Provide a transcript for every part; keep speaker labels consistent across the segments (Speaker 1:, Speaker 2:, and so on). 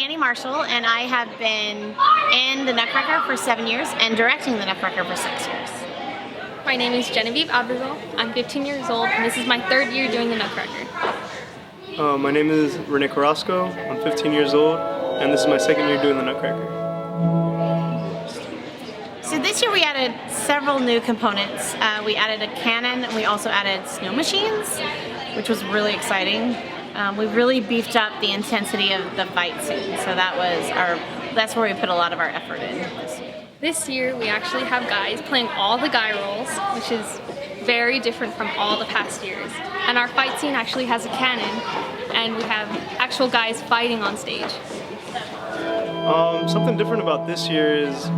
Speaker 1: Annie Marshall, and I have been in the Nutcracker for 7 years and directing the Nutcracker for 6 years.
Speaker 2: My name is Genevieve Abruzzo. I'm 15 years old, and this is my 3rd year doing the Nutcracker.
Speaker 3: My name is Rene Carrasco. I'm 15 years old, and this is my 2nd year doing the Nutcracker.
Speaker 1: So this year we added several new components. We added a cannon, and we also added snow machines, which was really exciting. We really beefed up the intensity of the fight scene, so that's where we put a lot of our effort in this year.
Speaker 2: This year we actually have guys playing all the guy roles, which is very different from all the past years. And our fight scene actually has a cannon, and we have actual guys fighting on stage.
Speaker 3: Something different about this year is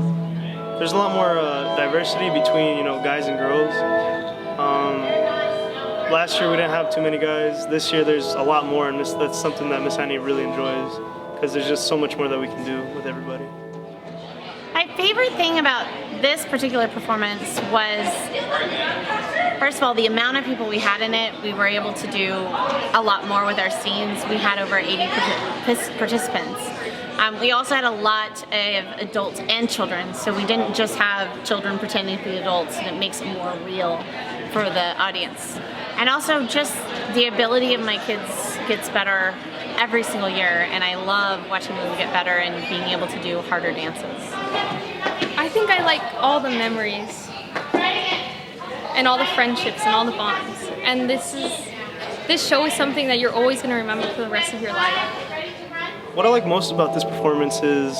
Speaker 3: there's a lot more diversity between guys and girls. Last year we didn't have too many guys. This year there's a lot more, and that's something that Miss Annie really enjoys because there's just so much more that we can do with everybody.
Speaker 1: My favorite thing about this particular performance was, first of all, the amount of people we had in it. We were able to do a lot more with our scenes. We had over 80 participants. We also had a lot of adults and children, so we didn't just have children pretending to be adults, and it makes it more real for the audience. And also just the ability of my kids gets better every single year, and I love watching them get better and being able to do harder dances.
Speaker 2: I think I like all the memories and all the friendships and all the bonds. And this show is something that you're always going to remember for the rest of your life.
Speaker 3: What I like most about this performance is,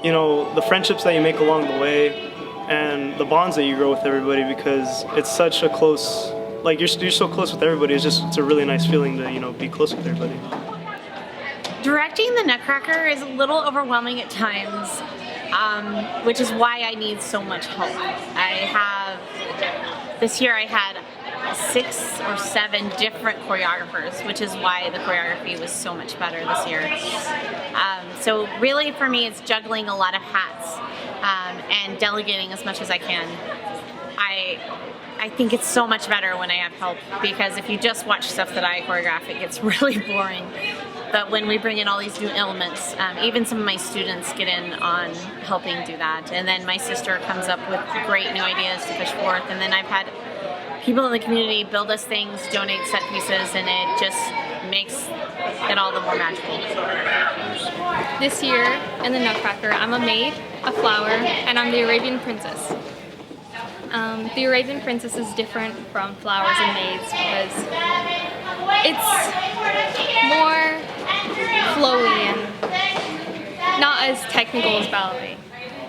Speaker 3: the friendships that you make along the way and the bonds that you grow with everybody, because it's such a close, you're so close with everybody. It's a really nice feeling to, be close with everybody.
Speaker 1: Directing the Nutcracker is a little overwhelming at times, which is why I need so much help. This year I had 6 or 7 different choreographers, which is why the choreography was so much better this year. So really for me it's juggling a lot of hats and delegating as much as I can. I think it's so much better when I have help, because if you just watch stuff that I choreograph, it gets really boring. But when we bring in all these new elements, even some of my students get in on helping do that. And then my sister comes up with great new ideas to push forth. And then I've had people in the community build us things, donate set pieces, and it just makes it all the more magical.
Speaker 2: This year in the Nutcracker, I'm a maid, a flower, and I'm the Arabian princess. The Arabian princess is different from flowers and maids because it's more flowy and not as technical as ballet.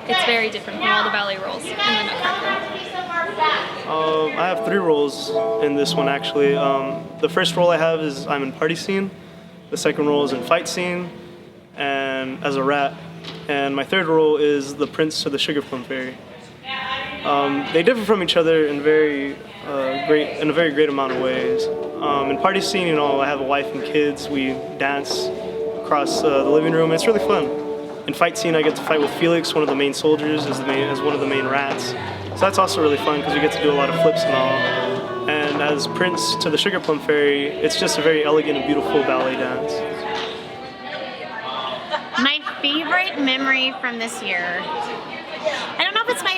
Speaker 2: It's very different from all the ballet roles in the Nutcracker.
Speaker 3: I have 3 roles in this one actually. The first role I have is I'm in party scene. The second role is in fight scene and as a rat. And my third role is the prince to the sugar plum fairy. They differ from each other in a very great amount of ways. In party scene, I have a wife and kids. We dance across the living room. It's really fun. In fight scene, I get to fight with Felix, one of the main soldiers, as one of the main rats. So that's also really fun because we get to do a lot of flips and all. And as Prince to the Sugar Plum Fairy, it's just a very elegant and beautiful ballet dance.
Speaker 1: My favorite memory from this year, I don't know if it's my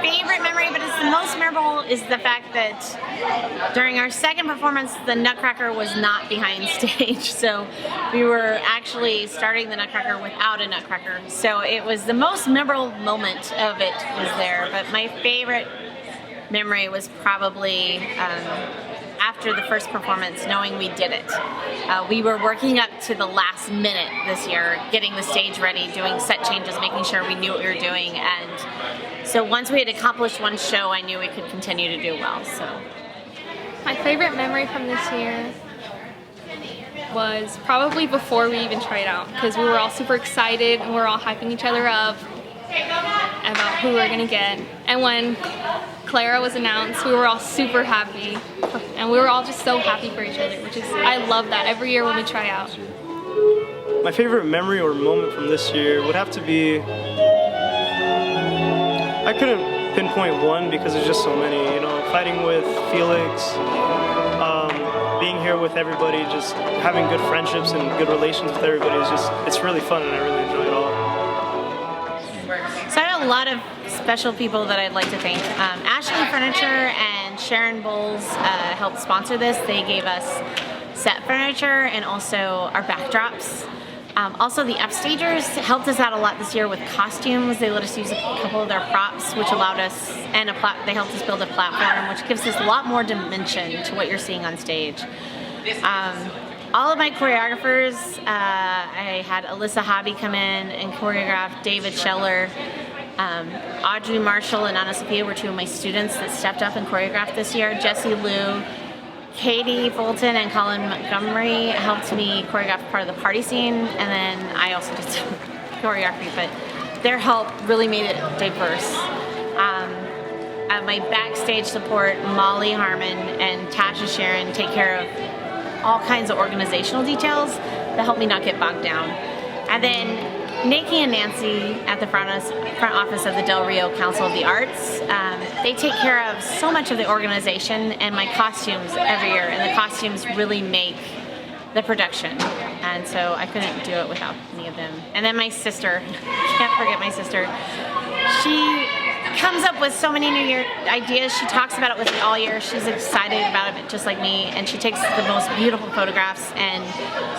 Speaker 1: favorite memory, but it's the most memorable, is the fact that during our second performance, the Nutcracker was not behind stage. So we were actually starting the Nutcracker without a Nutcracker. So it was the most memorable moment of it was there. But my favorite memory was probably after the first performance, knowing we did it. We were working up to the last minute this year, getting the stage ready, doing set changes, making sure we knew what we were doing, and so once we had accomplished one show, I knew we could continue to do well. So
Speaker 2: my favorite memory from this year was probably before we even tried out, because we were all super excited and we were all hyping each other up about who we were gonna get. And when Clara was announced, we were all super happy, and we were all just so happy for each other, I love that every year when we try out.
Speaker 3: My favorite memory or moment from this year would have to be, I couldn't pinpoint one because there's just so many, fighting with Felix, being here with everybody, just having good friendships and good relations with everybody it's really fun, and I really enjoy it all.
Speaker 1: So I have a lot of special people that I'd like to thank. Ashley Furniture and Sharon Bowles helped sponsor this. They gave us set furniture and also our backdrops. Also, the upstagers helped us out a lot this year with costumes. They let us use a couple of their props, which allowed us, and they helped us build a platform, which gives us a lot more dimension to what you're seeing on stage. All of my choreographers, I had Alyssa Hobby come in and choreograph, David Scheller, Audrey Marshall and Anna Sophia were two of my students that stepped up and choreographed this year. Jessie Liu, Katie Fulton and Colin Montgomery helped me choreograph part of the party scene, and then I also did some choreography, but their help really made it diverse. My backstage support, Molly Harmon and Tasha Sharon, take care of all kinds of organizational details that help me not get bogged down. And then Nikki and Nancy at the front office of the Del Rio Council of the Arts, they take care of so much of the organization and my costumes every year, and the costumes really make the production. And so I couldn't do it without any of them. And then my sister, can't forget my sister. She comes up with so many new year ideas. She talks about it with me all year. She's excited about it just like me, and she takes the most beautiful photographs and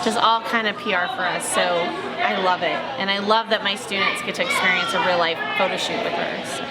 Speaker 1: just all kind of PR for us. So I love it, and I love that my students get to experience a real life photo shoot with her. So.